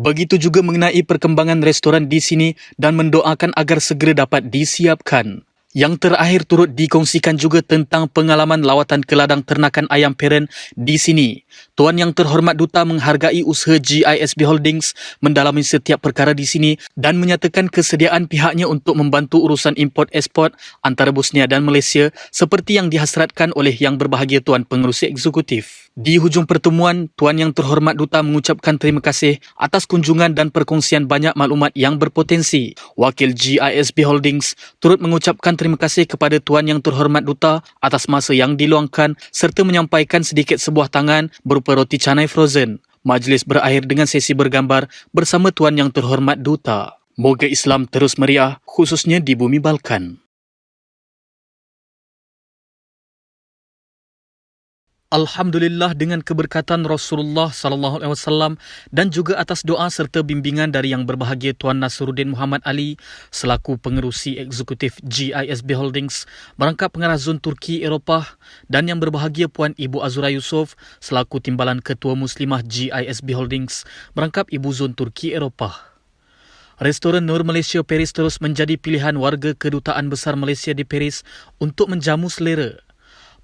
Begitu juga mengenai perkembangan restoran di sini dan mendoakan agar segera dapat disiapkan. Yang terakhir turut dikongsikan juga tentang pengalaman lawatan ke ladang ternakan ayam peren di sini. Tuan Yang Terhormat Duta menghargai usaha GISB Holdings mendalami setiap perkara di sini dan menyatakan kesediaan pihaknya untuk membantu urusan import-export antara Bosnia dan Malaysia seperti yang dihasratkan oleh yang berbahagia Tuan Pengerusi Eksekutif. Di hujung pertemuan, Tuan Yang Terhormat Duta mengucapkan terima kasih atas kunjungan dan perkongsian banyak maklumat yang berpotensi. Wakil GISB Holdings turut mengucapkan terima kasih kepada Tuan Yang Terhormat Duta atas masa yang diluangkan serta menyampaikan sedikit sebuah tangan berupa roti canai frozen. Majlis berakhir dengan sesi bergambar bersama Tuan Yang Terhormat Duta. Moga Islam terus meriah, khususnya di bumi Balkan. Alhamdulillah dengan keberkatan Rasulullah SAW dan juga atas doa serta bimbingan dari yang berbahagia Tuan Nasruddin Muhammad Ali selaku pengerusi eksekutif GISB Holdings merangkap pengarah zon Turki Eropah dan yang berbahagia Puan Ibu Azura Yusof selaku timbalan ketua muslimah GISB Holdings merangkap Ibu Zon Turki Eropah. Restoran Nur Malaysia Paris terus menjadi pilihan warga Kedutaan Besar Malaysia di Paris untuk menjamu selera.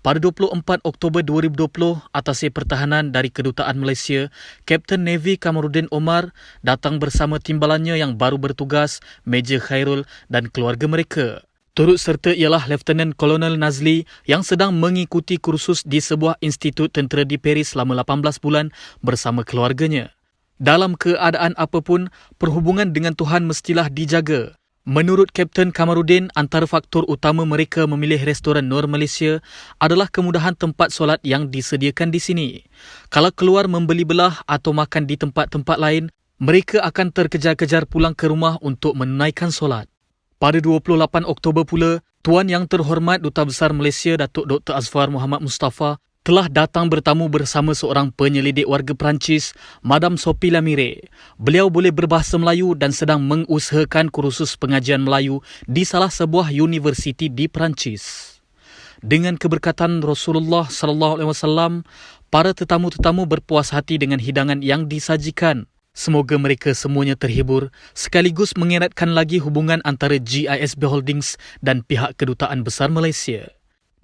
Pada 24 Oktober 2020, Atasih Pertahanan dari Kedutaan Malaysia, Kapten Navy Kamarudin Omar datang bersama timbalannya yang baru bertugas, Major Khairul dan keluarga mereka. Turut serta ialah Lieutenant Colonel Nazli yang sedang mengikuti kursus di sebuah institut tentera di Paris selama 18 bulan bersama keluarganya. Dalam keadaan apapun, perhubungan dengan Tuhan mestilah dijaga. Menurut Kapten Kamarudin, antara faktor utama mereka memilih restoran Nur Malaysia adalah kemudahan tempat solat yang disediakan di sini. Kalau keluar membeli belah atau makan di tempat-tempat lain, mereka akan terkejar-kejar pulang ke rumah untuk menunaikan solat. Pada 28 Oktober pula, Tuan Yang Terhormat Duta Besar Malaysia Datuk Dr. Azfar Muhammad Mustafa telah datang bertamu bersama seorang penyelidik warga Perancis, Madame Sophie Lamire. Beliau boleh berbahasa Melayu dan sedang mengusahakan kursus pengajian Melayu di salah sebuah universiti di Perancis. Dengan keberkatan Rasulullah sallallahu alaihi wasallam, para tetamu-tetamu berpuas hati dengan hidangan yang disajikan. Semoga mereka semuanya terhibur sekaligus mengeratkan lagi hubungan antara GISB Holdings dan pihak Kedutaan Besar Malaysia.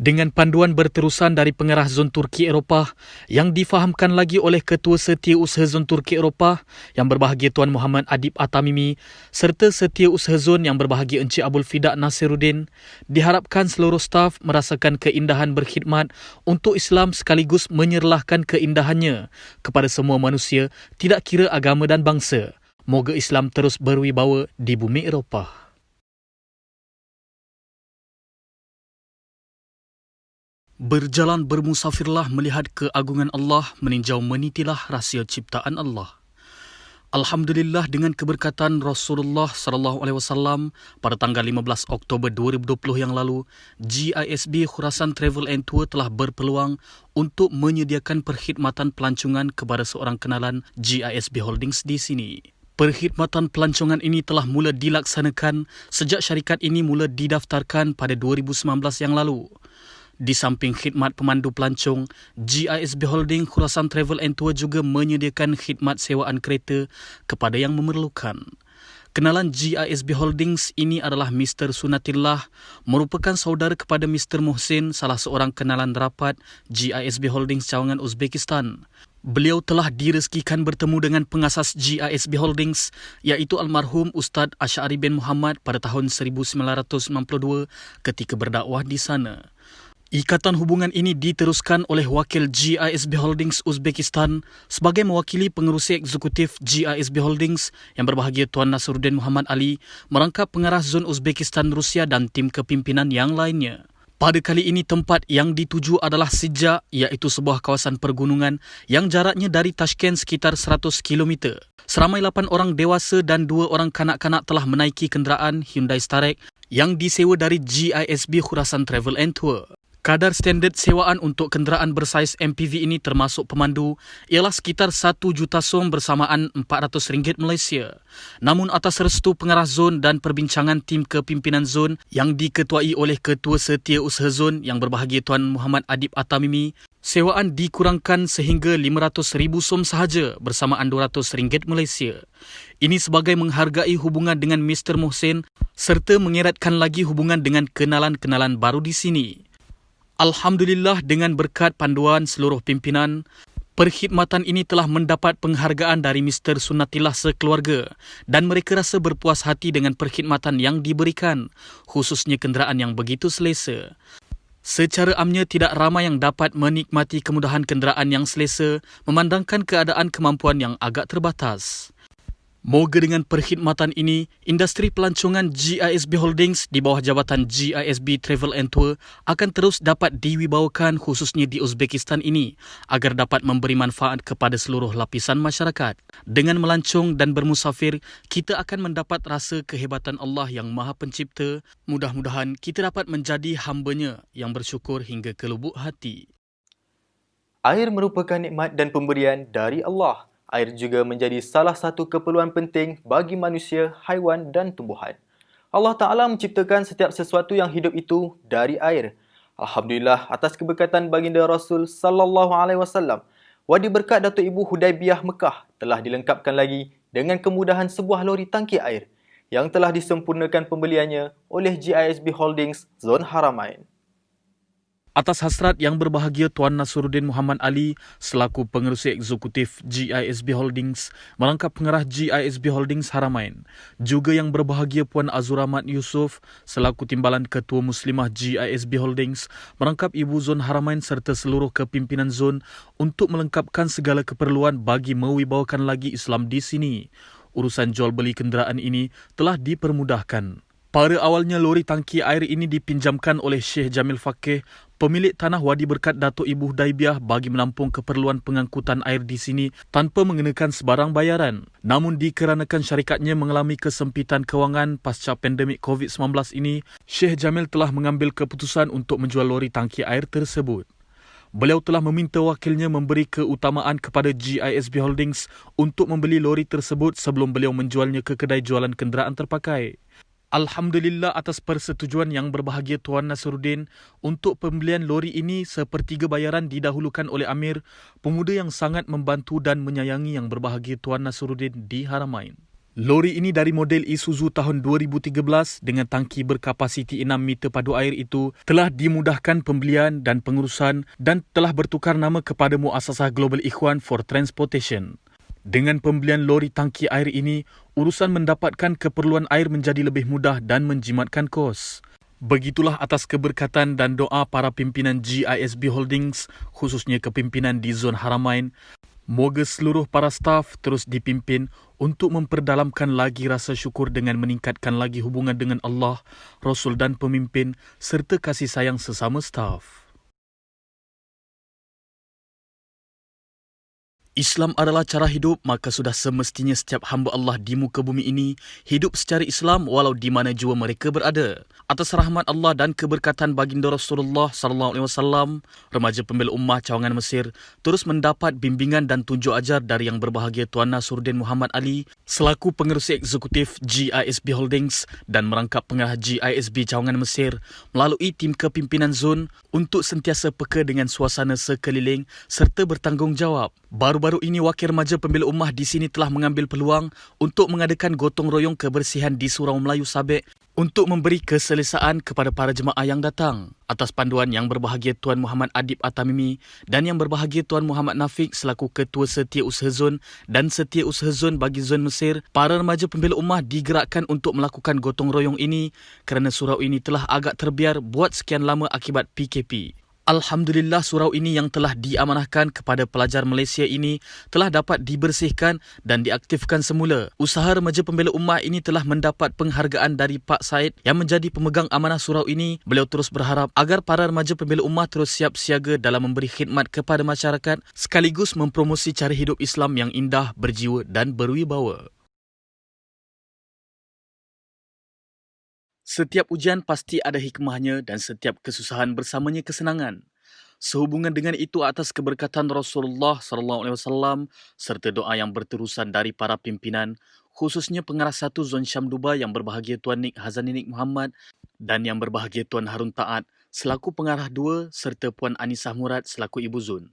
Dengan panduan berterusan dari pengarah Zon Turki Eropah yang difahamkan lagi oleh Ketua Setiausaha Zon Turki Eropah yang berbahagia Tuan Muhammad Adib Atamimi serta Setiausaha Zon yang berbahagia Encik Abdul Fidak Nasiruddin, diharapkan seluruh staf merasakan keindahan berkhidmat untuk Islam sekaligus menyerlahkan keindahannya kepada semua manusia, tidak kira agama dan bangsa. Moga Islam terus berwibawa di bumi Eropah. Berjalan bermusafirlah melihat keagungan Allah, meninjau menitilah rahsia ciptaan Allah. Alhamdulillah, dengan keberkatan Rasulullah sallallahu alaihi wasallam pada tanggal 15 Oktober 2020 yang lalu, GISB Khurasan Travel and Tour telah berpeluang untuk menyediakan perkhidmatan pelancongan kepada seorang kenalan GISB Holdings di sini. Perkhidmatan pelancongan ini telah mula dilaksanakan sejak syarikat ini mula didaftarkan pada 2019 yang lalu. Di samping khidmat pemandu pelancong, GISB Holding Khurasan Travel and Tour juga menyediakan khidmat sewaan kereta kepada yang memerlukan. Kenalan GISB Holdings ini adalah Mr. Sunatillah, merupakan saudara kepada Mr. Mohsin, salah seorang kenalan rapat GISB Holdings Cawangan Uzbekistan. Beliau telah direzekikan bertemu dengan pengasas GISB Holdings iaitu almarhum Ustaz Asy'ari bin Muhammad pada tahun 1992 ketika berdakwah di sana. Ikatan hubungan ini diteruskan oleh wakil GISB Holdings Uzbekistan sebagai mewakili pengerusi eksekutif GISB Holdings yang berbahagia Tuan Nasiruddin Muhammad Ali, merangkap pengarah Zon Uzbekistan Rusia dan tim kepimpinan yang lainnya. Pada kali ini tempat yang dituju adalah Sijak, iaitu sebuah kawasan pergunungan yang jaraknya dari Tashkent sekitar 100 km. Seramai 8 orang dewasa dan 2 orang kanak-kanak telah menaiki kenderaan Hyundai Starek yang disewa dari GISB Khurasan Travel and Tour. Kadar standard sewaan untuk kenderaan bersaiz MPV ini termasuk pemandu ialah sekitar 1 juta som bersamaan RM400 Malaysia. Namun atas restu pengarah zon dan perbincangan tim kepimpinan zon yang diketuai oleh Ketua Setiausaha Zon yang berbahagia Tuan Muhammad Adib Atamimi, sewaan dikurangkan sehingga RM500,000 som sahaja bersamaan RM200 Malaysia. Ini sebagai menghargai hubungan dengan Mr. Mohsin serta mengeratkan lagi hubungan dengan kenalan-kenalan baru di sini. Alhamdulillah, dengan berkat panduan seluruh pimpinan, perkhidmatan ini telah mendapat penghargaan dari Mr. Sunatillah sekeluarga dan mereka rasa berpuas hati dengan perkhidmatan yang diberikan, khususnya kenderaan yang begitu selesa. Secara amnya tidak ramai yang dapat menikmati kemudahan kenderaan yang selesa memandangkan keadaan kemampuan yang agak terbatas. Moga dengan perkhidmatan ini, industri pelancongan GISB Holdings di bawah jabatan GISB Travel and Tour akan terus dapat diwibawakan khususnya di Uzbekistan ini agar dapat memberi manfaat kepada seluruh lapisan masyarakat. Dengan melancong dan bermusafir, kita akan mendapat rasa kehebatan Allah yang Maha Pencipta. Mudah-mudahan kita dapat menjadi hamba-Nya yang bersyukur hingga ke lubuk hati. Air merupakan nikmat dan pemberian dari Allah. Air juga menjadi salah satu keperluan penting bagi manusia, haiwan dan tumbuhan. Allah Ta'ala menciptakan setiap sesuatu yang hidup itu dari air. Alhamdulillah atas keberkatan baginda Rasul sallallahu alaihi wasallam. Wadi berkat Datuk Ibu Hudaibiyah Mekah telah dilengkapkan lagi dengan kemudahan sebuah lori tangki air yang telah disempurnakan pembeliannya oleh GISB Holdings Zon Haramain. Atas hasrat yang berbahagia Tuan Nasiruddin Muhammad Ali selaku pengerusi eksekutif GISB Holdings merangkap pengarah GISB Holdings Haramain, juga yang berbahagia Puan Azur Ahmad Yusof selaku timbalan Ketua Muslimah GISB Holdings merangkap Ibu Zon Haramain serta seluruh kepimpinan zon untuk melengkapkan segala keperluan bagi mewibawakan lagi Islam di sini. Urusan jual beli kenderaan ini telah dipermudahkan. Pada awalnya lori tangki air ini dipinjamkan oleh Syekh Jamil Fakih, pemilik tanah Wadi Berkat Datuk Ibu Hudaibiyah bagi menampung keperluan pengangkutan air di sini tanpa mengenakan sebarang bayaran. Namun dikarenakan syarikatnya mengalami kesempitan kewangan pasca pandemik COVID-19 ini, Syekh Jamil telah mengambil keputusan untuk menjual lori tangki air tersebut. Beliau telah meminta wakilnya memberi keutamaan kepada GISB Holdings untuk membeli lori tersebut sebelum beliau menjualnya ke kedai jualan kenderaan terpakai. Alhamdulillah atas persetujuan yang berbahagia Tuan Nasruddin untuk pembelian lori ini sepertiga bayaran didahulukan oleh Amir, pemuda yang sangat membantu dan menyayangi yang berbahagia Tuan Nasruddin di Haramain. Lori ini dari model Isuzu tahun 2013 dengan tangki berkapasiti 6 meter padu air itu telah dimudahkan pembelian dan pengurusan dan telah bertukar nama kepada Muassasah Global Ikhwan for Transportation. Dengan pembelian lori tangki air ini, urusan mendapatkan keperluan air menjadi lebih mudah dan menjimatkan kos. Begitulah atas keberkatan dan doa para pimpinan GISB Holdings, khususnya kepimpinan di Zon Haramain. Moga seluruh para staf terus dipimpin untuk memperdalamkan lagi rasa syukur dengan meningkatkan lagi hubungan dengan Allah, Rasul dan pemimpin serta kasih sayang sesama staf. Islam adalah cara hidup, maka sudah semestinya setiap hamba Allah di muka bumi ini hidup secara Islam walau di mana jua mereka berada. Atas rahmat Allah dan keberkatan baginda Rasulullah SAW, remaja pembela ummah cawangan Mesir terus mendapat bimbingan dan tunjuk ajar dari yang berbahagia Tuan Nasruddin Muhammad Ali selaku pengerusi eksekutif GISB Holdings dan merangkap pengarah GISB cawangan Mesir melalui tim kepimpinan zon untuk sentiasa peka dengan suasana sekeliling serta bertanggungjawab. Baru-baru ini wakil remaja pembela ummah di sini telah mengambil peluang untuk mengadakan gotong royong kebersihan di Surau Melayu Sabek untuk memberi keselesaan kepada para jemaah yang datang. Atas panduan yang berbahagia Tuan Muhammad Adib Atamimi dan yang berbahagia Tuan Muhammad Nafiq selaku Ketua Setiausaha Zon dan Setiausaha Zon bagi Zon Mesir, para remaja pembela ummah digerakkan untuk melakukan gotong royong ini kerana surau ini telah agak terbiar buat sekian lama akibat PKP. Alhamdulillah surau ini yang telah diamanahkan kepada pelajar Malaysia ini telah dapat dibersihkan dan diaktifkan semula. Usaha remaja pembela ummah ini telah mendapat penghargaan dari Pak Said yang menjadi pemegang amanah surau ini. Beliau terus berharap agar para remaja pembela ummah terus siap siaga dalam memberi khidmat kepada masyarakat sekaligus mempromosi cara hidup Islam yang indah, berjiwa dan berwibawa. Setiap ujian pasti ada hikmahnya dan setiap kesusahan bersamanya kesenangan. Sehubungan dengan itu atas keberkatan Rasulullah SAW serta doa yang berterusan dari para pimpinan, khususnya pengarah 1 Zon Syam Dubai yang berbahagia Tuan Nik Hazani Nik Muhammad dan yang berbahagia Tuan Harun Taat selaku pengarah 2 serta Puan Anisah Murad selaku Ibu Zon.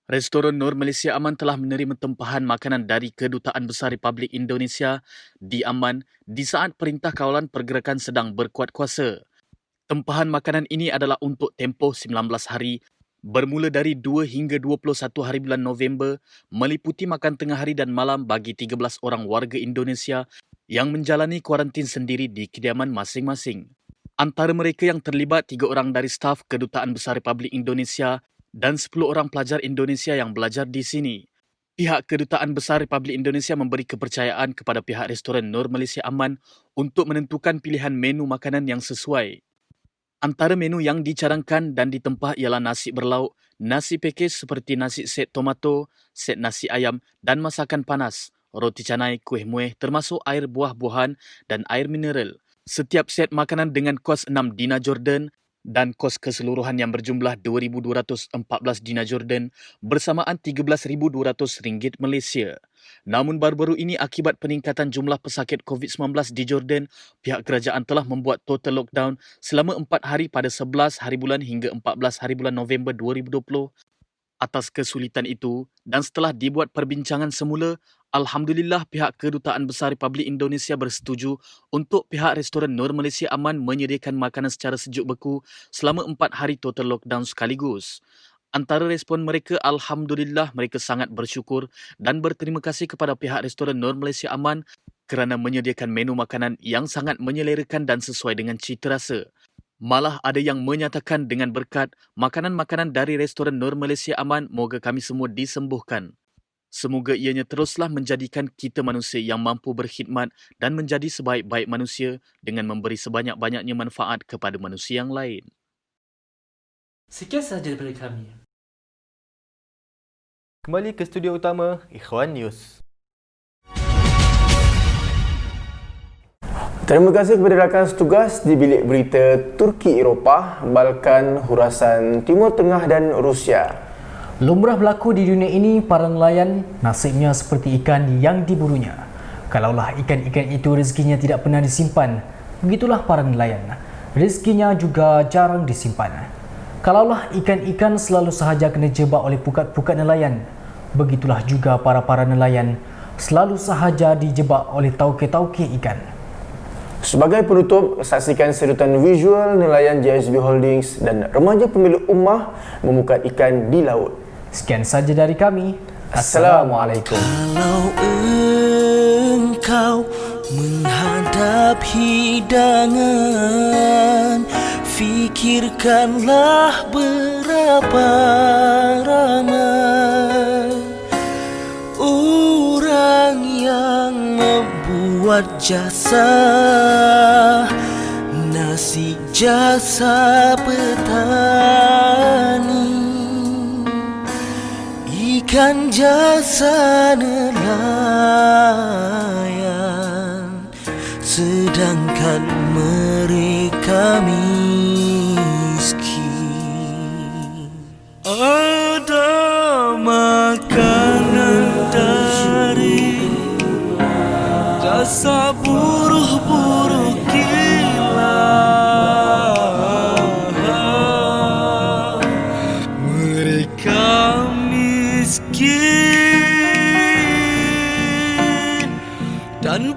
Restoran Nur Malaysia Aman telah menerima tempahan makanan dari Kedutaan Besar Republik Indonesia di Aman di saat Perintah Kawalan Pergerakan sedang berkuat kuasa. Tempahan makanan ini adalah untuk tempoh 19 hari bermula dari 2 hingga 21 hari bulan November meliputi makan tengah hari dan malam bagi 13 orang warga Indonesia yang menjalani kuarantin sendiri di kediaman masing-masing. Antara mereka yang terlibat 3 orang dari staf Kedutaan Besar Republik Indonesia dan 10 orang pelajar Indonesia yang belajar di sini. Pihak Kedutaan Besar Republik Indonesia memberi kepercayaan kepada pihak restoran Nur Malaysia Aman untuk menentukan pilihan menu makanan yang sesuai. Antara menu yang dicadangkan dan ditempah ialah nasi berlauk, nasi pakej seperti nasi set tomato, set nasi ayam dan masakan panas, roti canai, kuih muih termasuk air buah-buahan dan air mineral. Setiap set makanan dengan kos 6 dinar Jordan dan kos keseluruhan yang berjumlah 2,214 dinar Jordan bersamaan RM13,200 Malaysia. Namun baru-baru ini akibat peningkatan jumlah pesakit COVID-19 di Jordan, pihak kerajaan telah membuat total lockdown selama 4 hari pada 11 hari bulan hingga 14 hari bulan November 2020. Atas kesulitan itu dan setelah dibuat perbincangan semula, Alhamdulillah pihak Kedutaan Besar Republik Indonesia bersetuju untuk pihak restoran Nur Malaysia Aman menyediakan makanan secara sejuk beku selama 4 hari total lockdown sekaligus. Antara respon mereka, Alhamdulillah mereka sangat bersyukur dan berterima kasih kepada pihak restoran Nur Malaysia Aman kerana menyediakan menu makanan yang sangat menyelerakan dan sesuai dengan cita rasa. Malah ada yang menyatakan dengan berkat makanan-makanan dari restoran Nur Malaysia Aman, moga kami semua disembuhkan. Semoga ianya teruslah menjadikan kita manusia yang mampu berkhidmat dan menjadi sebaik-baik manusia dengan memberi sebanyak-banyaknya manfaat kepada manusia yang lain. Sekian sahaja daripada kami. Kembali ke studio utama Ikhwan News. Terima kasih kepada rakan setugas di bilik berita Turki Eropah, Balkan, Khurasan, Timur Tengah dan Rusia. Lumrah berlaku di dunia ini, para nelayan nasibnya seperti ikan yang diburunya. Kalaulah ikan-ikan itu rezekinya tidak pernah disimpan, begitulah para nelayan. Rezekinya juga jarang disimpan. Kalaulah ikan-ikan selalu sahaja kena jebak oleh pukat-pukat nelayan, begitulah juga para nelayan selalu sahaja dijebak oleh tauke-tauke ikan. Sebagai penutup, saksikan sedutan visual nelayan JSB Holdings dan remaja pemilik ummah memukat ikan di laut. Sekian saja dari kami. Assalamualaikum. Kalau engkau menghadap hidangan, fikirkanlah berapa ramai orang yang membuat jasa nasi jasa petani, ikan jasa nelayan, sedangkan mereka miskin. Ada makanan dari jasa buruh-buruh kilat, mereka miskin dan